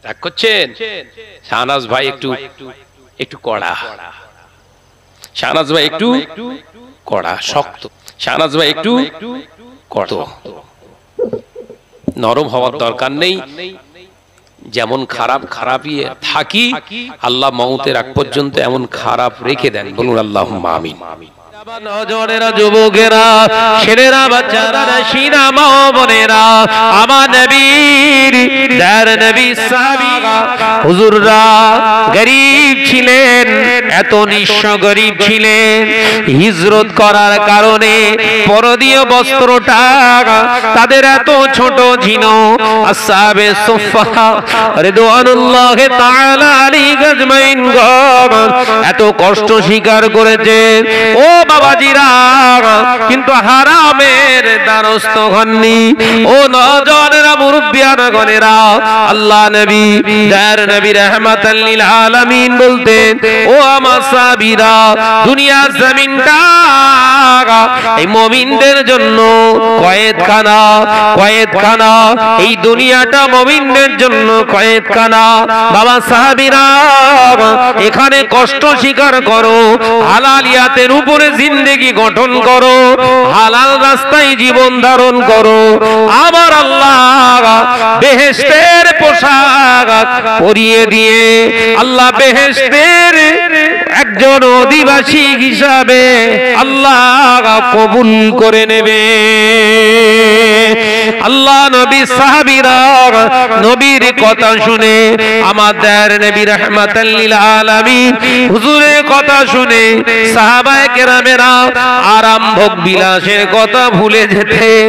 রাগ করছেন? শাহনাজ ভাই একটু একটু কড়া, শাহনাজ ভাই একটু কড়া শক্ত, শাহনাজ ভাই একটু কড়া, নরম হওয়ার দরকার নেই। যেমন খারাপ খারাপই থাকি, আল্লাহ মউতের আগ পর্যন্ত এমন খারাপ রেখে দেন। বলুন আল্লাহুম্মা আমিন। নজরেরা, যুবকেরা, ছেলেরা, বাচ্চারা, শিনা মা বোনেরা, আমার নবীর দয়ার নবী সাহাবীরা হুজুররা গরীব ছিলেন, এত নিঃস্ব গরীব ছিলেন। হিজরত করার কারণে পরদীয় বস্ত্রটা তাদের এত ছোট ছিল। আসহাবে সুফফা রিদওয়ানুল্লাহি তাআলা আলাইহিম আজমাইন এত কষ্ট স্বীকার করেছেন ও বাবাজিরা, কিন্তু হারামের দ্বারস্থ হননি। ও নজরেরা, মুরব্বিয়ানা গনেরা, আল্লাহ নবী দয়ার নবী রাহমাতাল লিল আলামিন বলতেন, ও আমার সাহাবীরা, দুনিয়ার জমিনটা এই মুমিনদের জন্য কয়েদখানা, কয়েদখানা। এই দুনিয়াটা মুমিনদের জন্য কয়েদখানা। বাবা সাহাবীরা, এখানে কষ্ট স্বীকার করো, হালালিয়াতের উপরে জিন্দেগি গঠন করো, হালাল রাস্তায় জীবন ধারণ করো। আমার আল্লাহ বেহেশতের পোশাক পরিয়ে দিয়ে আল্লাহ বেহেশতের একজন অধিবাসী হিসাবে আল্লাহ কবুল করে নেবে। আল্লাহ নবী সাহাবীরা নবীর কথা শুনে, আমাদের নবী রাহমাতাল লিল আলামিন হুজুরের কথা শুনে সাহাবায়ে কেরামেরা আরাম ভোগ বিলাসের কথা ভুলে যেতেন।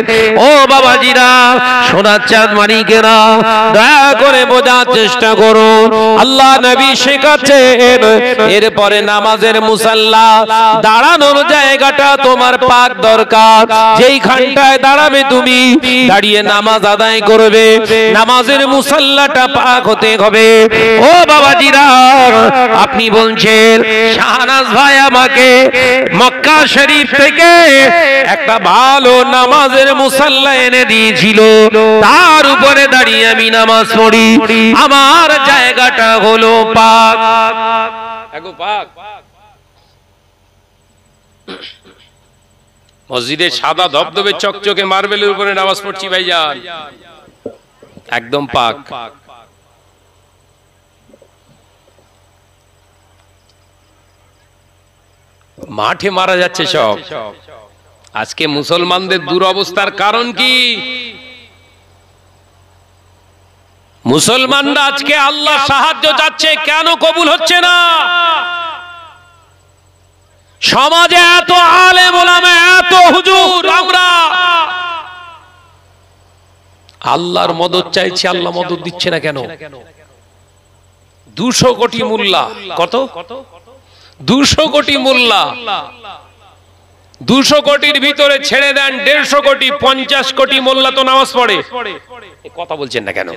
ও বাবাজিরা, সোনার চাঁদ মানিকেরা, দয়া করে বোঝার চেষ্টা করুন। আল্লাহ নবী শেখাচ্ছেন, এরপরে নামাজের মুসাল্লা, দাঁড়ানোর জায়গাটা তোমার পাক দরকার। যেইখানটায় দাঁড়াবে তুমি, দাঁড়িয়ে নামাজ আদায় করবে, নামাজের মুসাল্লাটা পাক হতে হবে। ও বাবাজিরা, আপনি বলছেন শাহনাজ ভাই আমাকে মক্কা শরীফ থেকে একটা ভালো নামাজের মুসাল্লা এনে দিয়েছিল, তার উপরে দাঁড়িয়ে আমি নামাজ পড়ি, আমার জায়গাটা হলো পাক। পাক মসজিদে সাদা ধবধবে চকচকে মার্বেলের উপরে নামাজ পড়ছি ভাইজান, একদম পাক। মাঠে মারা যাচ্ছে সব। আজকে মুসলমানদের দুরবস্থার কারণ কি? মুসলমানরা আজকে আল্লাহ সাহায্য চাচ্ছে, কেন কবুল হচ্ছে না? সমাজে এত আলেম ওলামা, এত হুজুর, আমরা আল্লাহর মদদ চাইছি, আল্লাহ মদদ দিচ্ছে না কেন? 200 কোটি মোল্লা, কত 200 কোটি মোল্লা, 200 কোটির ভিতরে ছেড়ে দেন 150 কোটি, 50 কোটি মোল্লা তো নামাজ পড়ে। কথা বলছেন না কেন?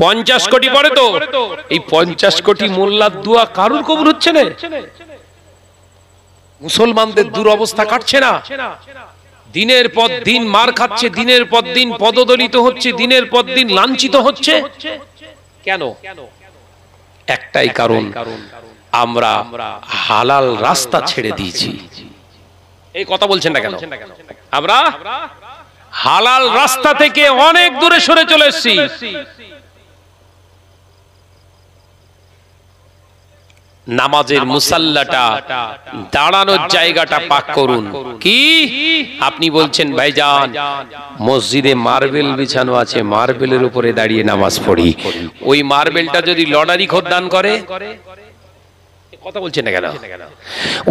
50 কোটি পড়ে তো, এই 50 কোটি মোল্লার দোয়া কারুর কবুল হচ্ছে না। মুসলমানদের দুরবস্থা কাটছে না, দিনের পর দিন মার খাচ্ছে, দিনের পর দিন পদদলিত হচ্ছে, দিনের পর দিন লাঞ্ছিত হচ্ছে। কেন? একটাই কারণ, আমরা হালাল রাস্তা ছেড়ে দিয়েছি। এই কথা বলছেন না কেন? আমরা হালাল রাস্তা থেকে অনেক দূরে সরে চলে এসেছি। নামাজের মুসাল্লাটা, দাঁড়ানোর জায়গাটা পাক করুন। কি আপনি বলছেন ভাইজান মসজিদে মার্বেল বিছানো আছে, মার্বেলের উপরে দাঁড়িয়ে নামাজ পড়ি, ওই মার্বেলটা যদি লটারি খোর দান করে? কথা বলছেন না কেন?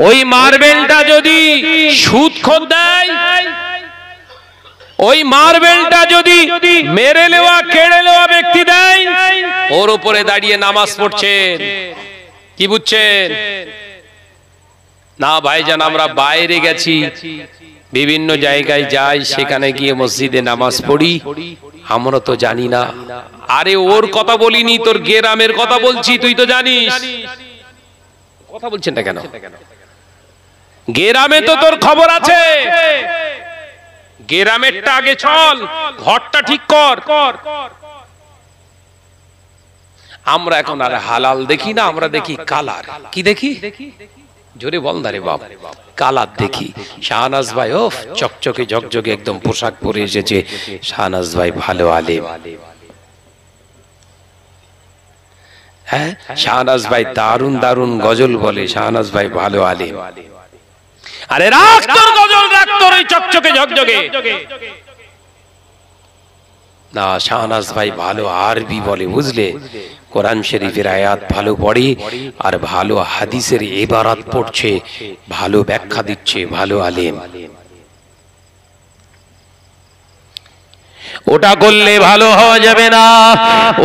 ওই মার্বেলটা যদি সুদ খোর দেয়, ওই মার্বেলটা যদি মেরে নেওয়া কেড়ে নেওয়া ব্যক্তি দেয়, ওর উপরে দাঁড়িয়ে নামাজ পড়ছেন। কি বুঝছেন না ভাইজান? আমরা বাইরে গেছি, বিভিন্ন জায়গায় যাই, সেখানে গিয়ে মসজিদে নামাজ পড়ি, আমরা তো জানি না। আরে ওর কথা বলিনি, তোর গ্রামের কথা বলছি, তুই তো জানিস। কথা বলছেন না কেন? গ্রামে তো তোর খবর আছে, গ্রামেরটা আগে চল, ঘরটা ঠিক কর। আমরা এখন আর হালাল দেখি না, আমরা দেখি কালার। কি দেখি? জোরে বল না রে বাপ। কালার দেখি। শাহনাজ ভাই ওফ চকচকে ঝকঝকে একদম পোশাক পরে এসেছে, শাহনাজ ভাই ভালো আলেম। হ্যাঁ, শাহনাজ ভাই দারুন দারুন গজল বলে, শাহনাজ ভাই ভালো আলেম। আরে রাখ তোর গজল, রাখ তোর ওই চকচকে ঝকঝকে। না, শাহনাজ ভাই ভালো আরবি বলে, বুঝলে? কোরআন শরীফের আয়াত ভালো পড়ে আর ভালো হাদিসের ইবারত পড়ছে, ভালো ব্যাখ্যা দিচ্ছে, ভালো আলেম। ওটা করলে ভালো হওয়া যাবে না,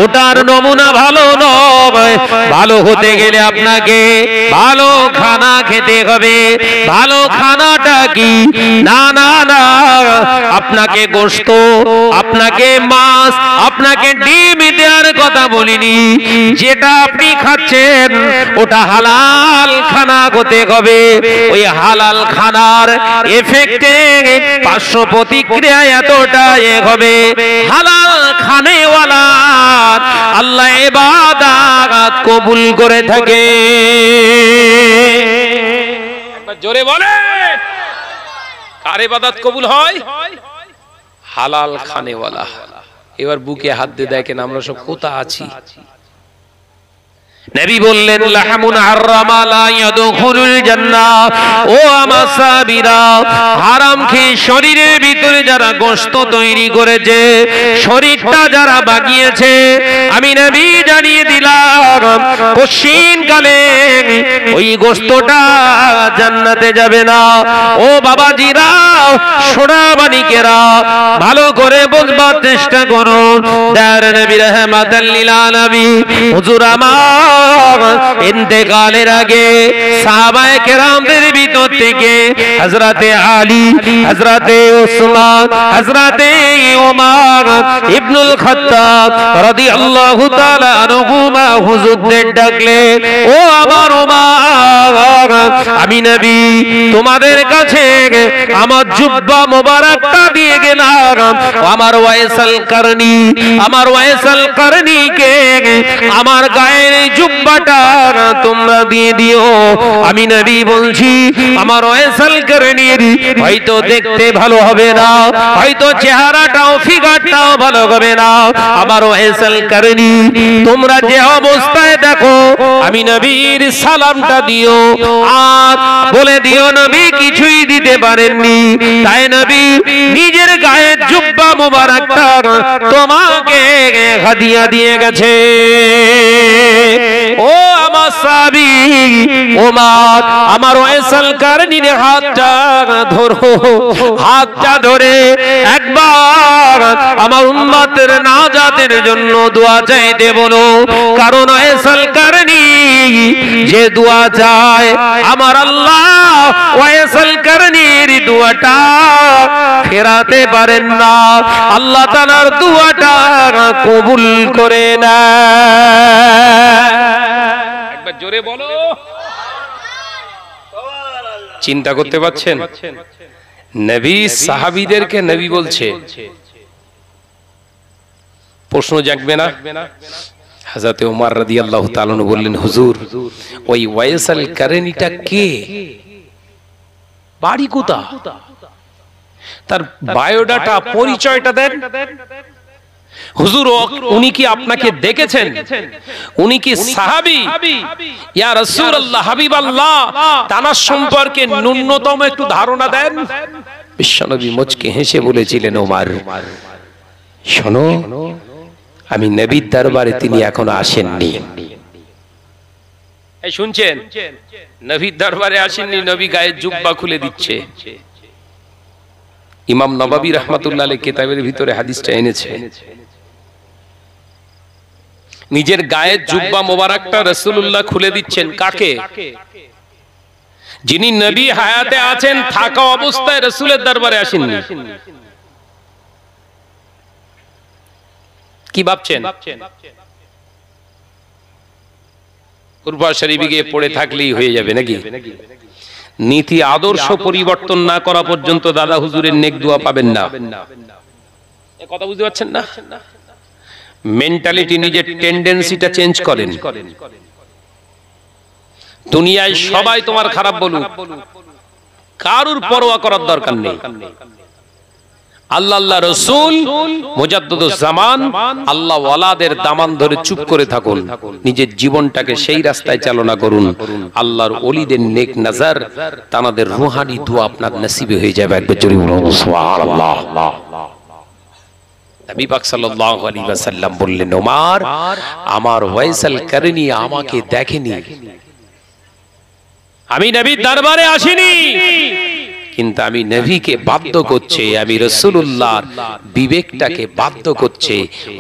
ওটার নমুনা ভালো নয়। ভালো হতে গেলে আপনাকে ভালো খানা খেতে হবে। ভালো খানাটা কি? না না না, আপনাকে গোশত, আপনাকে মাছ, আপনাকে ডিম দেওয়ার কথা বলিনি। যেটা আপনি খাচ্ছেন ওটা হালাল খানা হতে হবে। ওই হালাল খানার এফেক্টে পার্শ্ব প্রতিক্রিয়া এতটা হবে। হালাল খানেওয়ালা আল্লাহ ইবাদত কবুল করে থাকে। জোরে বলে, কার ইবাদত কবুল হয়? হালাল খানেওয়ালা। এবার বুকে হাত দিয়ে দেখেন আমরা সব কোথা আছি। নবী বললেন লাহমুন হারামা লা ইয়াদখুলুল জান্নাহ। ও আমার সাহাবীরা, হারাম খেয়ে শরীরের ভিতরে যারা গোশত তৈরি করেছে, শরীরটা যারা বাগিয়েছে, আমি নবী জানিয়ে দিলাম কশিনকালে ওই গোশতটা জান্নাতে যাবে না। ও বাবাজিরা, সোনামানিকেরা, ভালো করে বুঝবার চেষ্টা করুন। দার নবী রাহমাতাল লিল আলামিন হুজুর আমার ইন্তেকালের আগে সাহাবায়ে কেরামদের ভিতর থেকে হযরতে আলী, হযরতে উসমান, হযরতে ওমর ইবনুল খাত্তাব রাদিয়াল্লাহু তাআলা আনহুমা হুজুরদের ডাকলেন, ও আমার ওমর, আমি নবী তোমাদের কাছে আমার জুব্বা মোবারকটা দিয়ে গেলাম। আমার ওয়াইসাল করনি, আমার ওয়াইসাল করনিকে আমার গায়ের জুব্বাটা তোমরা দিয়ে দিও। আমি নবী বলছি, আমার ওয়াইসাল করনির হয়তো দেখতে ভালো হবে না, হয়তো চেহারাটাও ফিগারটাও ভালো হবে না। আমার ওয়াইসাল করনি তোমরা যে অবস্থায় দেখো, আমি নবীর সালামটা দিও আর বলে দিও নবী কিছুই দিতে পারেননি, তাই নবী নিজের গায়ের জুব্বা মোবারকটা তোমাকে হাদিয়া দিয়ে গেছে। ও আমার সাহাবী ওমর, আমার ওয়াইসাল করনির হাতটা ধরো, হাতটা ধরে একবার আমার উম্মতের নাজাতের জন্য দোয়া চাইতে বলো। কারণ ওয়াইসাল করনি যে দোয়া চায়, আমার আল্লাহ ওয়াইসাল করনির দোয়াটা ফেরাতে পারেন না। আল্লাহ তাআলার দোয়াটা কবুল করে না। একবার জোরে বলো। চিন্তা করতে পারছেন? নবী সাহাবীদেরকে নবী বলছে। প্রশ্ন জাগবে না? হযরত ওমর রাদিয়াল্লাহু তাআলা বললেন, হুজুর ওই ওয়াইসাল করনিটা কে? বাড়ি কোথা? তার বায়োডাটা, পরিচয়টা দেন। হুজুর উনি কি আপনাকে দেখেছেন? উনি কি সাহাবী? ইয়া রাসূলুল্লাহ, হাবিবাল্লাহ, তানার সম্পর্কে ন্যূনতম একটু ধারণা দেন। বিশ্বনবী মুচকি হেসে বলেছিলেন, ওমর শোনো, আমি নবীর দরবারে তিনি এখনো আসেননি। এই শুনছেন? নবীর দরবারে আসেননি, নবী গায়ে জুব্বা খুলে দিচ্ছে। ইমাম নববী রাহমাতুল্লাহ আলাইহি কিতাবের ভিতরে হাদিসটা এনেছে। নিজের গায়ের জুব্বা মোবারকটা রাসূলুল্লাহ খুলে দিচ্ছেন। কাকে? যিনি নবী হায়াতে আছেন, থাকা অবস্থায় রাসূলের দরবারে আসেননি। কি ভাবছেন? কুরআন শরীফে গিয়ে পড়ে থাকলেই হয়ে যাবে নাকি? নীতি আদর্শ পরিবর্তন না করা পর্যন্ত দাদা হুজুরের নেক দোয়া পাবেন না। কথা বুঝতে পারছেন না? মেন্টালিটি, নিজের টেন্ডেন্সিটা চেঞ্জ করেন। দুনিয়ায় সবাই তোমার খারাপ বলুক, কারুর পরোয়া করার দরকার নেই। আল্লাহ রসুল মুজাদ্দিদুজ জামান আল্লাহ ওয়ালাদের দামান ধরে চুপ করে থাকুন, নিজের জীবনটাকে সেই রাস্তায় চালনা করুন। আল্লাহর ওলিদের নেক নজর, তাদের রূহানি দোয়া আপনার নসিবে হয়ে যাবে। একবার জোরে বলুন সুবহানাল্লাহ। নবী পাক সাল্লাল্লাহু আলাইহি ওয়াসাল্লাম বললেন, ওমর আমার ওয়াইসাল কারনী আমাকে দেখেনি, আমি নবীর দরবারে আসিনি, কিন্তু আমি নবীকে বাধ্য করছে, আমি রাসূলুল্লাহর বিবেকটাকে বাধ্য করছে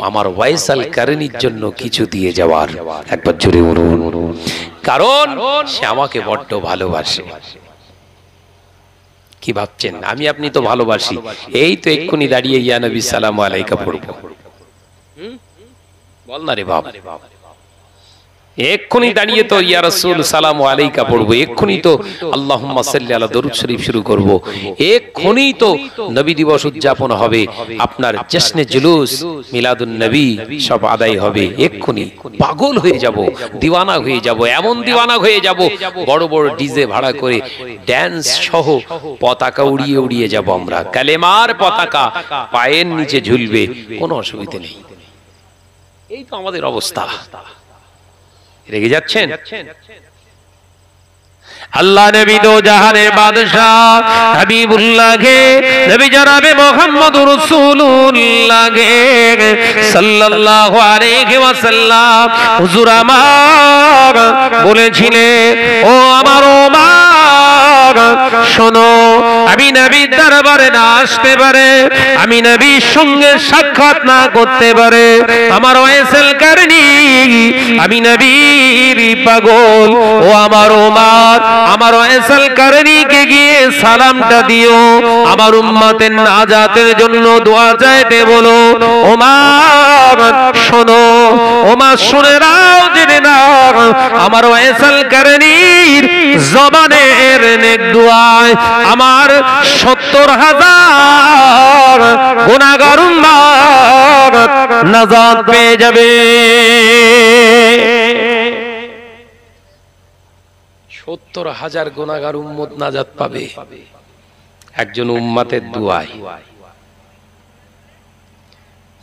আমার ওয়াইসাল কারনীর জন্য কিছু দিয়ে যাওয়ার। একবার জোরে বলুন, কারণ সে আমাকে বড্ড ভালোবাসে। কি ভাবছেন আমি আপনি তো ভালোবাসি, এই তো এক্ষুনি দাঁড়িয়ে ইয়া নবী সালামু আলাইকা পড়বো, বল না রে বাবা, এক্ষুনি দাঁড়িয়ে তো ইয়া রাসূল সালামু আলাইকা পড়বো, এক্ষুনি তো আল্লাহুম্মা সাল্লি আলা দরুদ শরীফ শুরু করব, এক্ষুনি তো নবী দিবস উদযাপন হবে, আপনার জশ্নে জুলুস মিলাদুন নবী সব আদায় হবে, এক্ষুনি পাগল হয়ে যাব, দিওয়ানা হয়ে যাব, এমন দিওয়ানা হয়ে যাব, বড় বড় ডিজে ভাড়া করে ড্যান্স সহ পতাকা উড়িয়ে উড়িয়ে যাব আমরা, কালেমার পতাকা পায়ের নিচে ঝুলবে, কোনো অসুবিধা নেই। এই তো আমাদের অবস্থা। রেগে যাচ্ছেন? আল্লাহ নবী দো জাহানের বাদশা হাবিবুল্লাহ কে নবী জনাবে মুহাম্মদুর রাসূলুল্লাহ কে সাল্লাল্লাহু আলাইহি ওয়াসাল্লাম হুজুর আমার বলেছিলেন, ও আমার ওমর শোনো, আমি নবীর দরবারে না আসতে পারে, আমি নবীর সঙ্গে সাক্ষাৎ না করতে পারে, আমার ওয়াইসাল কারনী, আমি নবীর পাগল, ও আমার ওমর আমার ওয়াইসাল কারনীকে গিয়ে সালামটা দিও, আমার উম্মতের নাজাতের জন্য দোয়া চাইতে বলো। ওমর শোনো, ওমর শুনে নাও, জেনে নাও, আমার ওয়াইসাল কারনীর জবানের নেক দোয়ায় আমার 70,000 গুনাহগার উম্মত নাজাত পেয়ে যাবে। 70,000 গুনাহগার উম্মত নাজাত পাবে একজন উম্মতের দুআয়।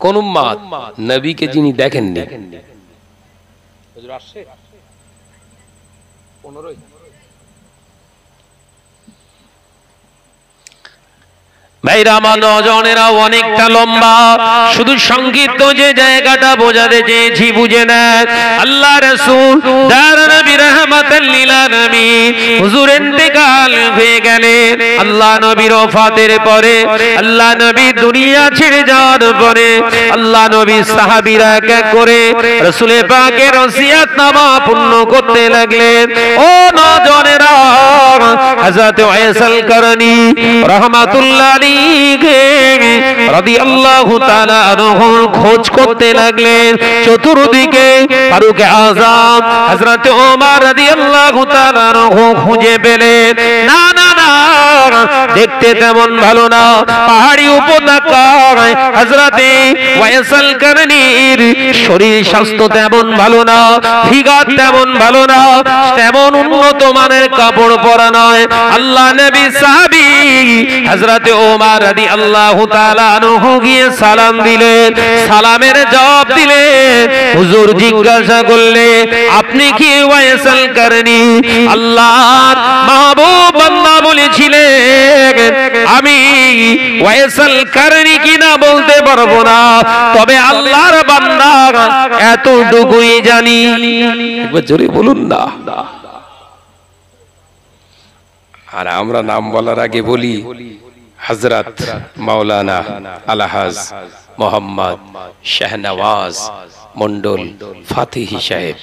কোন উম্মত? নবীকে যিনি দেখেননি। হুজুর আসছে 15 ভাইরা আমার নজনেরা অনেকটা লম্বা, শুধু সংক্ষিপ্ত যে জায়গাটা বোঝাতে চেয়েছি বুঝে নেন। আল্লাহ রাসূল দার নবী রাহমাতাল লিল আলামিন হুজুর ইন্তেকাল হয়ে গেলেন। আল্লাহ নবীর ওফাতের পরে, আল্লাহ নবী দুনিয়া ছেড়ে যাওয়ার পরে আল্লাহ নবী সাহাবীরা এক এক করে রাসূল পাকের ওসিয়তনামা পূর্ণ করতে লাগলেন। ও নজনেরা, হযরত ওয়াইসাল কারনী রাহমাতুল্লাহ রাদিয়াল্লাহু তাআলা আনহুর খোঁজ করতে লাগলেন। চতুর্দিকে ফারুক আযম হযরত ওমর রাদিয়াল্লাহু তাআলা আনহু খুঁজে পেলেন। না না না, দেখতে তেমন ভালো না, পাহাড়ি উপত্যকায় হযরতে ওয়াইসাল কারনীর শরীর স্বাস্থ্য তেমন ভালো না, ফিগার তেমন ভালো না, তেমন উন্নত মানের কাপড় পরা নয়। আল্লাহ নবী সাহাবী হযরতে ওমর রাদিয়াল্লাহু তাআলা আনহু গিয়ে সালাম দিলেন, সালামের জবাব দিলেন। হুজুর জিজ্ঞাসা করলেন, আপনি কি ওয়াইসাল কারনী? আল্লাহর মাহবুব বান্দা বলেছিলেন, আমি ওয়াইসাল কারনী কিনা বলতে পারবো না, তবে আল্লাহর বান্দা এতটুকুই জানি। একবার জোরে বলুন না। আর আমরা নাম বলার আগে বলি হযরত মাওলানা আলহাজ মোহাম্মদ শাহনওয়াজ মন্ডল ফাতিহি সাহেব।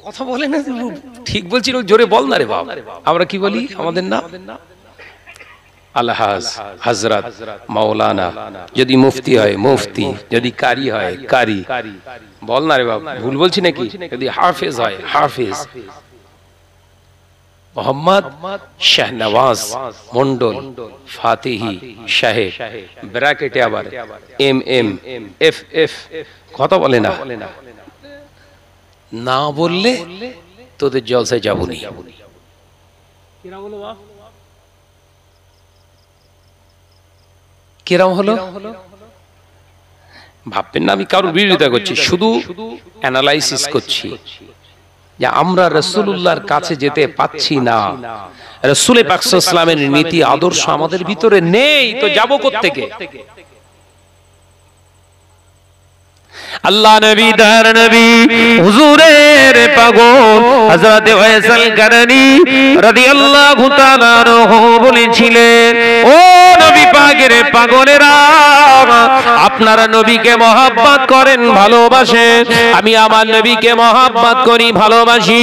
কথা বলে না, ঠিক বলছি, জোরে বল না রে বাবা। আমরা কি বলি আমাদের নাম? আলহাজ হযরত মাওলানা, যদি মুফতি হয় মুফতি, যদি কারি হয় কারি, বল না রে বাবা, ভুল বলছি নাকি? যদি হাফেজ হয় হাফেজ, মোহাম্মদ শাহনওয়াজ মন্ডল ফাতিহি সাহেব, ব্র্যাকেটে আবার MM কথা বলে না, না বললে তোদের জলসায় যাবনি। কিরম হলো ভাববেন না আমি কারোর বিরোধিতা করছি, শুধু অ্যানালাইসিস করছি যে আমরা রাসূলুল্লাহর কাছে যেতে পাচ্ছি না, রাসূল পাক সাল্লাল্লাহু আলাইহি ওয়াসাল্লামের নীতি আদর্শ আমাদের ভিতরে নেই, তো যাব কোত্থেকে? আল্লাহ নবী দার নবী হুজুরের পাগল হযরত ওয়াইসাল কারনী রাদিয়াল্লাহু তাআলা আনহু বলেছিলেন, ও নবী পাকের পাগলেরা, আপনারা নবীকে মহব্বত করেন, ভালোবাসেন, আমি আমার নবীকে মহব্বত করি, ভালোবাসি,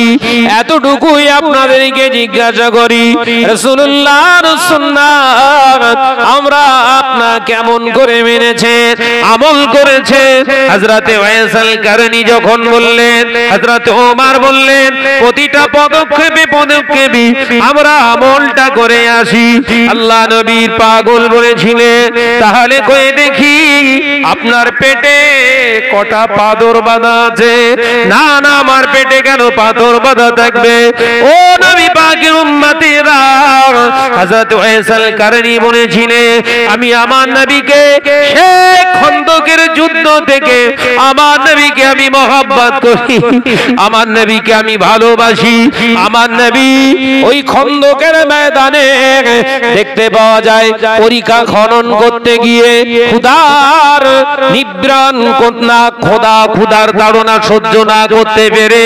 এতটুকুই আপনাদেরকে জিজ্ঞাসা করি, রাসূলুল্লাহর সুন্নাত আমরা আপনা কেমন করে মেনেছেন, আমল করেছেন? হযরত ওয়াইসাল কারনী যখন বললেন, হযরত ওমর বললেন, প্রতিটা পদক্ষেপে পদক্ষেপে আমরা আমলটা করে আসি। আল্লাহ নবীর পাগল বলেছিলেন, তাহলে কই দেখি আপনার পেটে কটা পাথর বাঁধা আছে? না না, আমার পেটে কেন পাথর বাঁধা থাকবে? ও নবী পাকের উম্মতেরা, হযরত ওয়াইসাল কারনী বলেছিলেন, আমি আমার নবীকে সেই খন্দকের যুদ্ধ থেকে আমার নবীকে আমি মহব্বত করি, আমার নবীকে আমি ভালোবাসি। আমার নবী ওই খন্দকের ময়দানে দেখতে পাওয়া যায় পরিখা খনন করতে গিয়ে ক্ষুধার নিব্রাণ না, ক্ষুধার তাড়না সহ্য না করতে পেরে,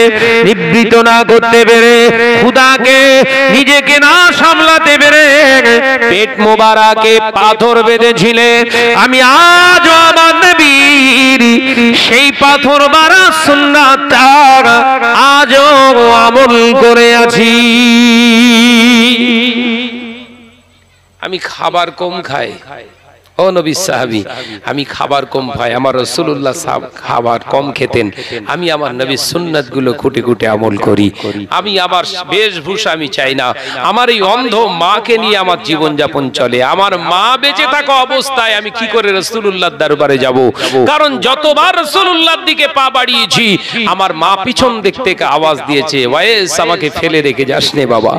নিবৃত না করতে পেরে, ক্ষুধাকে নিজেকে না সামলাতে পেরে পেট মোবারকে পাথর বেঁধেছিলেন। আমি আজও আমার নবীর সেই পাথর মারা সুন্নাত আজও আমল করে আছি। আমি খাবার কম খাই, ও নবী সাহাবী, আমি খাবার কম খাই, আমার রাসূলুল্লাহ খাবার কম খেতেন, আমি আমার নবীর সুন্নাতগুলো খুঁটে খুঁটে আমল করি। আমি আমার বেশভূষা আমি চাই না, আমার এই অন্ধ মাকে নিয়ে আমার জীবন যাপন চলে। আমার মা বেঁচে থাকা অবস্থায় আমি কি করে রাসূলুল্লাহর দরবারে যাব? কারণ যতবার রাসূলুল্লাহর দিকে পা বাড়িয়েছি আমার মা পিছন দিক থেকে আওয়াজ দিয়েছে, ওয়াইস আমাকে ফেলে রেখে যাস নে বাবা।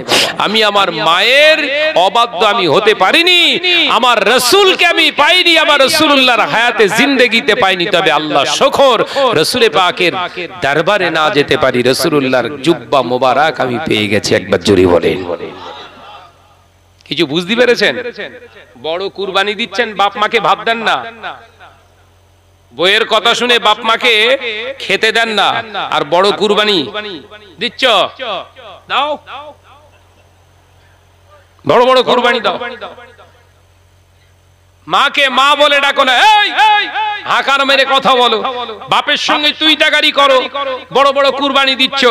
আমি আমার মায়ের অবাধ্য আমি হতে পারিনি, আমার রাসূলকে আমি পাইনি, আমার রাসূলুল্লাহর হায়াতে জিন্দেগিতে পাইনি, তবে আল্লাহ শুকর রাসূল পাকের দরবারে না যেতে পারি, রাসূলুল্লাহর জুব্বা মোবারক আমি পেয়ে গেছি। একবার জোরে বলেন। কিছু বুঝতে পেরেছেন? বড় কুরবানি দিচ্ছেন, বাপ মাকে ভাত দেন না, বইয়ের কথা শুনে বাপ মাকে খেতে দেন না, আর বড় কুরবানি দিচ্ছ, দাও বড় বড় কুরবানি দাও। মাকে মা বলে ডাকো না, হাঁকার মেরে কথা বলো, বাপের সঙ্গে তুই টাকারি করো, বড় বড় কুরবানি দিচ্ছ,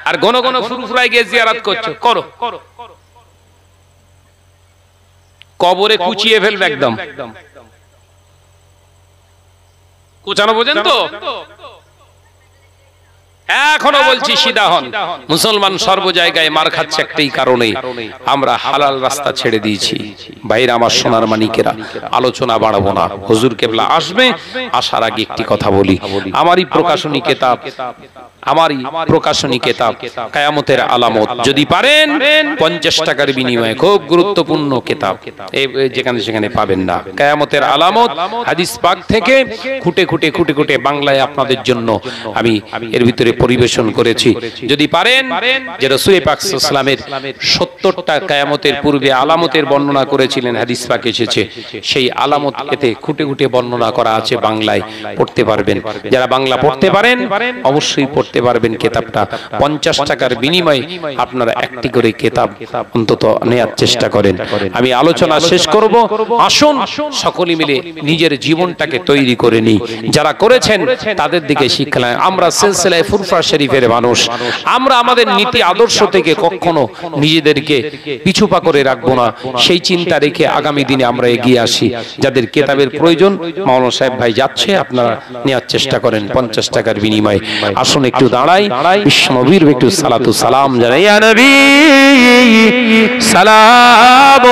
আর ঘন ঘন ফুরফুরায় গিয়ে জিয়ারত করছো, করো, কবরে কুচিয়ে ফেলবে একদম। কোচানো বোঝেন তো? এখনো বলছি সিধা হন। মুসলমান সর্ব জায়গায় মার খাচ্ছে একটাই কারণে, আমরা হালাল রাস্তা ছেড়ে দিয়েছি। ভাইরা আমার সোনার মানিকেরা, আলোচনা বাড়াবো না, হুজুর কেবলা আসবে, আসার আগে একটি কথা বলি। আমারই প্রকাশনী কিতাব, আমারই প্রকাশনী কিতাব কিয়ামতের আলামত, যদি পারেন 50 টাকার বিনিময়ে, খুব গুরুত্বপূর্ণ কিতাব, যেখানে সেখানে পাবেন না। কিয়ামতের আলামত হাদিস পাক থেকে খুঁটে খুঁটে খুঁটে খুঁটে বাংলায় আপনাদের জন্য আমি এর ভিতরে পরিবেশন করেছি। যদি পারেন, যে রাসূল পাক সাল্লাল্লাহু আলাইহি ওয়াসাল্লামের 70টা কিয়ামতের পূর্বে আলামতের বর্ণনা করেছিলেন, হাদিস পাক এসেছে, সেই আলামত এতে খুঁটে খুঁটে বর্ণনা করা আছে, বাংলায় পড়তে পারবেন। যারা বাংলা পড়তে পারেন অবশ্যই পড়তে পারবেন কিতাবটা। 50 টাকার বিনিময়ে আপনারা একটি করে কিতাব অন্তত নেয়ার চেষ্টা করেন। আমি আলোচনা শেষ করব, আসুন সকলে মিলে নিজের জীবনটাকে তৈরি করে নিই। যারা করেছেন তাদের দিকে শিক্ষা। আমরা সিলসিলায়ে কুফা শরীফের মানুষ, আমরা আমাদের নীতি আদর্শ থেকে কখনো নিজেদেরকে পিছুপা করে রাখবো না, সেই চিন্তা রেখে আগামী দিনে আমরা এগিয়ে আসি। যাদের কেতাবের প্রয়োজন, মাওলানা সাহেব ভাই যাচ্ছে, আপনারা নেওয়ার চেষ্টা করেন 50 টাকার বিনিময়ে। আসুন একটু দাঁড়াই, বিশ্বনবীর একটু সালাতু সালাম জানাই। ইয়া নবী সালাম